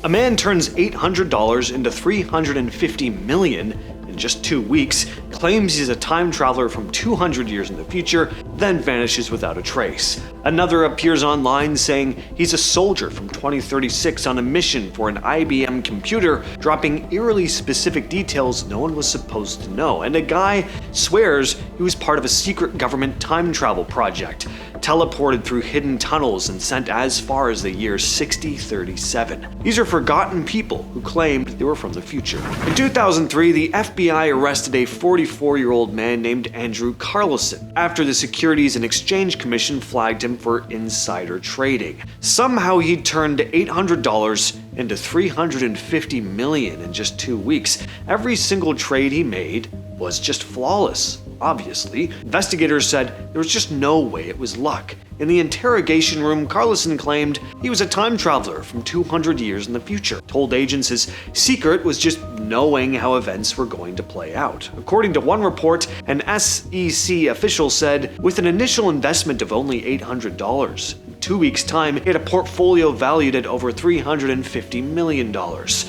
A man turns $800 into $350 million in just 2 weeks, claims he's a time traveler from 200 years in the future, then vanishes without a trace. Another appears online saying he's a soldier from 2036 on a mission for an IBM computer, dropping eerily specific details no one was supposed to know. And a guy swears he was part of a secret government time travel project, teleported through hidden tunnels and sent as far as the year 6037. These are forgotten people who claimed they were from the future. In 2003, the FBI arrested a 44-year-old man named Andrew Carlssin after the Securities and Exchange Commission flagged him for insider trading. Somehow he turned $800 into $350 million in just 2 weeks. Every single trade he made was just flawless. Obviously, investigators said there was just no way it was luck. In the interrogation room, Carlssin claimed he was a time traveler from 200 years in the future, told agents his secret was just knowing how events were going to play out. According to one report, an SEC official said, with an initial investment of only $800, in 2 weeks' time, he had a portfolio valued at over $350 million.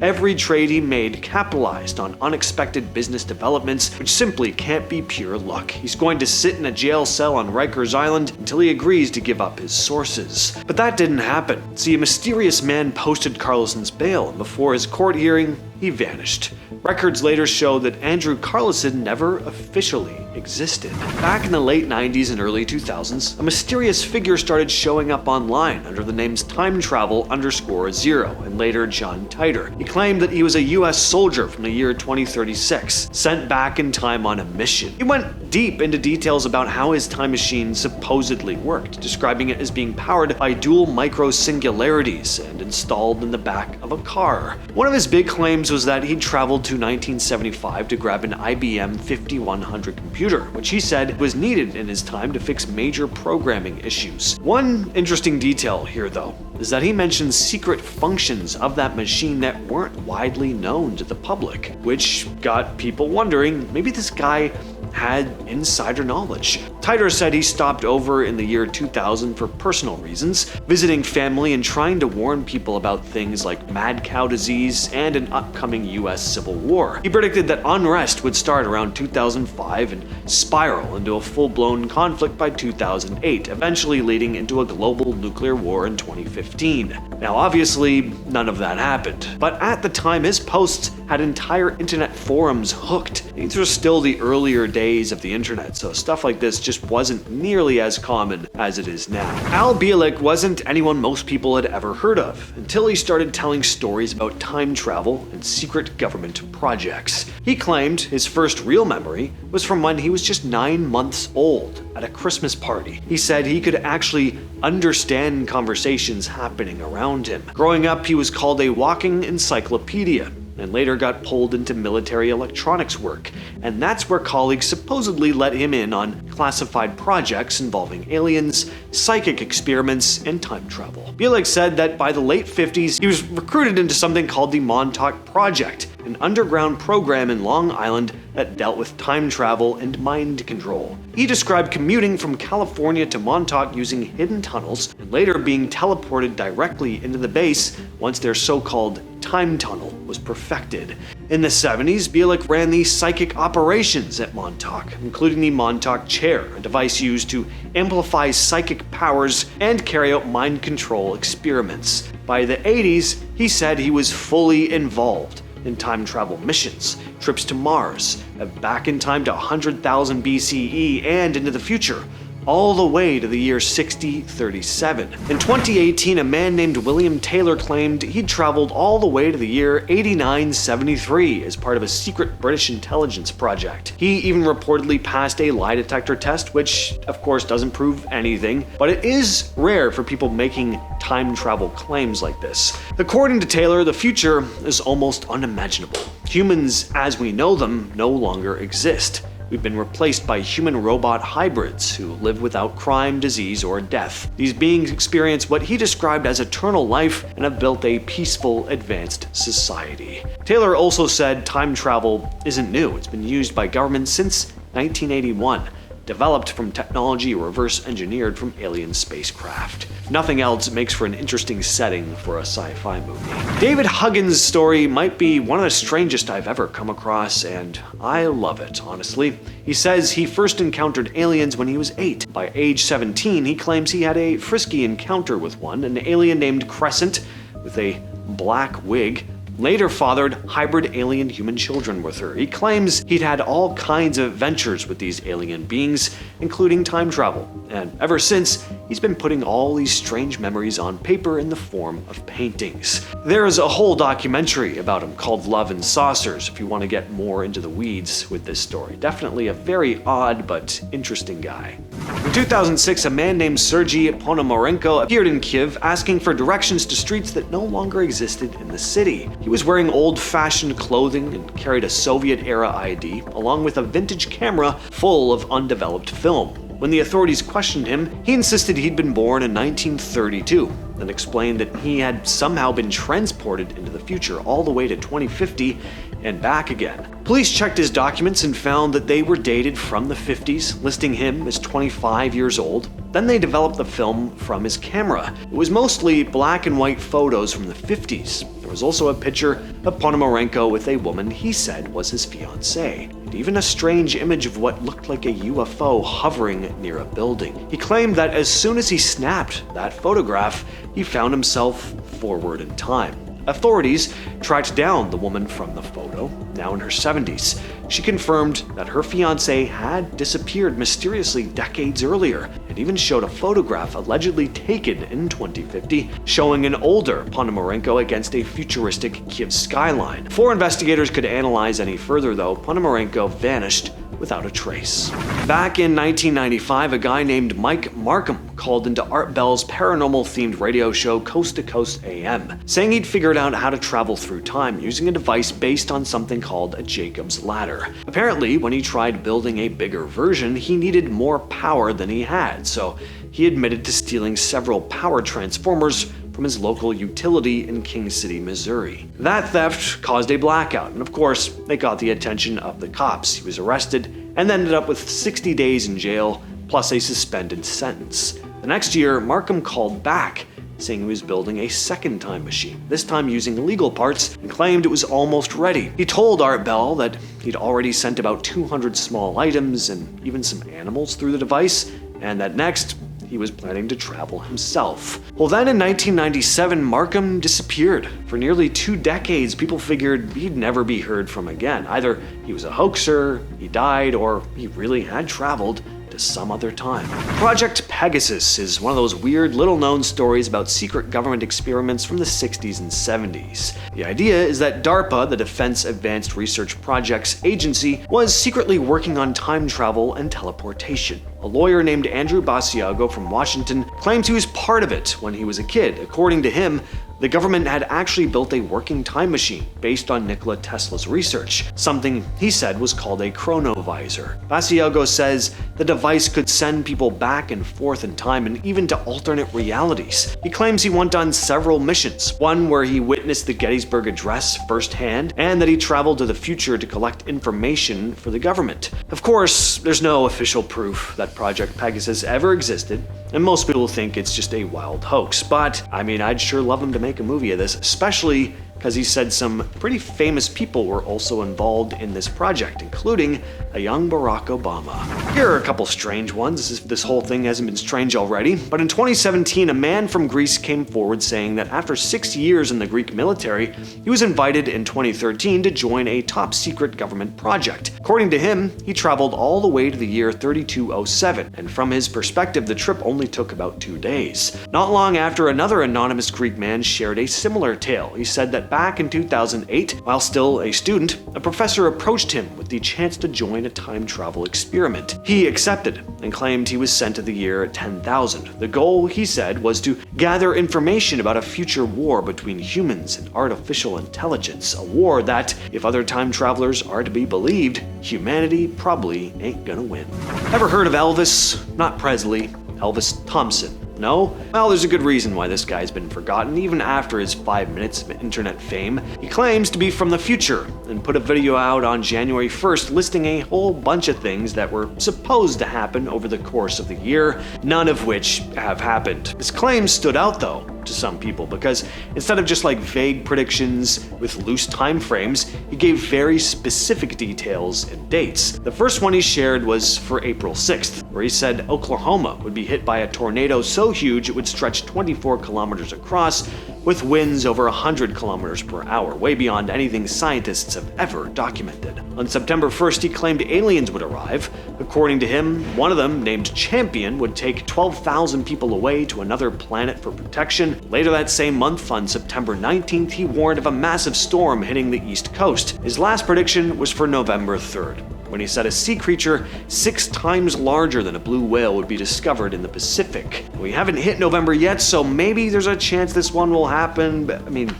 Every trade he made capitalized on unexpected business developments, which simply can't be pure luck. He's going to sit in a jail cell on Rikers Island until he agrees to give up his sources. But that didn't happen. See, a mysterious man posted Carlssin's bail, and before his court hearing, he vanished. Records later show that Andrew Carlssin never officially existed. Back in the late 90s and early 2000s, a mysterious figure started showing up online under the names Time_0 and later John Titor. He claimed that he was a US soldier from the year 2036, sent back in time on a mission. He went deep into details about how his time machine supposedly worked, describing it as being powered by dual micro-singularities and installed in the back of a car. One of his big claims was that he'd traveled to 1975 to grab an IBM 5100 computer, which he said was needed in his time to fix major programming issues. One interesting detail here, though, is that he mentions secret functions of that machine that weren't widely known to the public, which got people wondering, maybe this guy had insider knowledge. Titor said he stopped over in the year 2000 for personal reasons, visiting family and trying to warn people about things like mad cow disease and an upcoming US Civil War. He predicted that unrest would start around 2005 and spiral into a full-blown conflict by 2008, eventually leading into a global nuclear war in 2015. Now, obviously, none of that happened, but at the time his posts had entire internet forums hooked. These were still the earlier days of the internet, so stuff like this just wasn't nearly as common as it is now. Al Bielek wasn't anyone most people had ever heard of until he started telling stories about time travel and secret government projects. He claimed his first real memory was from when he was just 9 months old at a Christmas party. He said he could actually understand conversations happening around him. Growing up, he was called a walking encyclopedia, and later got pulled into military electronics work, and that's where colleagues supposedly let him in on classified projects involving aliens, psychic experiments, and time travel. Bielek said that by the late 50s, he was recruited into something called the Montauk Project, an underground program in Long Island that dealt with time travel and mind control. He described commuting from California to Montauk using hidden tunnels, and later being teleported directly into the base once their so-called time tunnel was perfected. In the 70s, Bielek ran the psychic operations at Montauk, including the Montauk Chair, a device used to amplify psychic powers and carry out mind control experiments. By the 80s, he said he was fully involved in time travel missions, trips to Mars, back in time to 100,000 BCE and into the future, all the way to the year 6037. In 2018, a man named William Taylor claimed he'd traveled all the way to the year 8973 as part of a secret British intelligence project. He even reportedly passed a lie detector test, which of course doesn't prove anything, but it is rare for people making time travel claims like this. According to Taylor, the future is almost unimaginable. Humans, as we know them, no longer exist. We've been replaced by human-robot hybrids who live without crime, disease, or death. These beings experience what he described as eternal life and have built a peaceful, advanced society. Taylor also said time travel isn't new. It's been used by governments since 1981. developed from technology reverse engineered from alien spacecraft. If nothing else, it makes for an interesting setting for a sci-fi movie. David Huggins' story might be one of the strangest I've ever come across, and I love it, honestly. He says he first encountered aliens when he was 8. By age 17, he claims he had a frisky encounter with one, an alien named Crescent with a black wig. Later fathered hybrid alien-human children with her. He claims he'd had all kinds of adventures with these alien beings, including time travel, and ever since, he's been putting all these strange memories on paper in the form of paintings. There's a whole documentary about him called Love and Saucers if you want to get more into the weeds with this story. Definitely a very odd but interesting guy. In 2006, a man named Sergei Ponomarenko appeared in Kiev asking for directions to streets that no longer existed in the city. He was wearing old-fashioned clothing and carried a Soviet-era ID, along with a vintage camera full of undeveloped film. When the authorities questioned him, he insisted he'd been born in 1932, and explained that he had somehow been transported into the future all the way to 2050 and back again. Police checked his documents and found that they were dated from the 50s, listing him as 25 years old. Then they developed the film from his camera. It was mostly black and white photos from the 50s. There was also a picture of Ponomarenko with a woman he said was his fiancée, and even a strange image of what looked like a UFO hovering near a building. He claimed that as soon as he snapped that photograph, he found himself forward in time. Authorities tracked down the woman from the photo, now in her 70s. She confirmed that her fiancé had disappeared mysteriously decades earlier, and even showed a photograph allegedly taken in 2050 showing an older Ponomarenko against a futuristic Kiev skyline. Before investigators could analyze any further, though, Ponomarenko vanished without a trace. Back in 1995, a guy named Mike Marcum called into Art Bell's paranormal-themed radio show Coast to Coast AM, saying he'd figured out how to travel through time using a device based on something called a Jacob's Ladder. Apparently, when he tried building a bigger version, he needed more power than he had, so he admitted to stealing several power transformers from his local utility in King City, Missouri. That theft caused a blackout, and of course, they got the attention of the cops. He was arrested and ended up with 60 days in jail, plus a suspended sentence. The next year, Marcum called back, saying he was building a second time machine, this time using legal parts, and claimed it was almost ready. He told Art Bell that he'd already sent about 200 small items and even some animals through the device, and that next, he was planning to travel himself. Well, then in 1997, Marcum disappeared. For nearly 2 decades, people figured he'd never be heard from again. Either he was a hoaxer, he died, or he really had traveled to some other time. Project Pegasus is one of those weird, little-known stories about secret government experiments from the 60s and 70s. The idea is that DARPA, the Defense Advanced Research Projects Agency, was secretly working on time travel and teleportation. A lawyer named Andrew Basiago from Washington claims he was part of it when he was a kid. According to him, the government had actually built a working time machine based on Nikola Tesla's research, something he said was called a chronovisor. Basiago says the device could send people back and forth in time and even to alternate realities. He claims he went on several missions, one where he witnessed the Gettysburg Address firsthand, and that he traveled to the future to collect information for the government. Of course, there's no official proof that Project Pegasus ever existed, and most people think it's just a wild hoax, but I mean, I'd sure love him to make a movie of this, especially because he said some pretty famous people were also involved in this project, including a young Barack Obama. Here are a couple strange ones, as if this whole thing hasn't been strange already, but in 2017, a man from Greece came forward saying that after 6 years in the Greek military, he was invited in 2013 to join a top-secret government project. According to him, he traveled all the way to the year 3207, and from his perspective, the trip only took about 2 days. Not long after, another anonymous Greek man shared a similar tale. He said that back in 2008, while still a student, a professor approached him with the chance to join a time travel experiment. He accepted and claimed he was sent to the year 10,000. The goal, he said, was to gather information about a future war between humans and artificial intelligence, a war that, if other time travelers are to be believed, humanity probably ain't gonna win. Ever heard of Elvis? Not Presley, Elvis Thompson. No? Well, there's a good reason why this guy's been forgotten even after his 5 minutes of internet fame. He claims to be from the future and put a video out on January 1st listing a whole bunch of things that were supposed to happen over the course of the year, none of which have happened. His claims stood out though to some people because instead of just like vague predictions with loose time frames, he gave very specific details and dates. The first one he shared was for April 6th, where he said Oklahoma would be hit by a tornado so huge it would stretch 24 kilometers across, with winds over 100 kilometers per hour, way beyond anything scientists have ever documented. On September 1st, he claimed aliens would arrive. According to him, one of them, named Champion, would take 12,000 people away to another planet for protection. Later that same month, on September 19th, he warned of a massive storm hitting the East Coast. His last prediction was for November 3rd, when he said a sea creature 6 times larger than a blue whale would be discovered in the Pacific. We haven't hit November yet, so maybe there's a chance this one will happen, but I mean,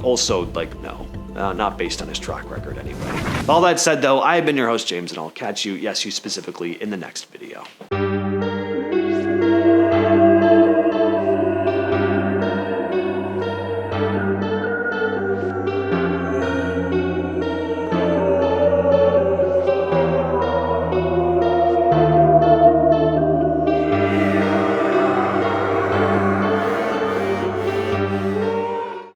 also, like, no. Not based on his track record anyway. With all that said though, I've been your host James, and I'll catch you, yes you specifically, in the next video.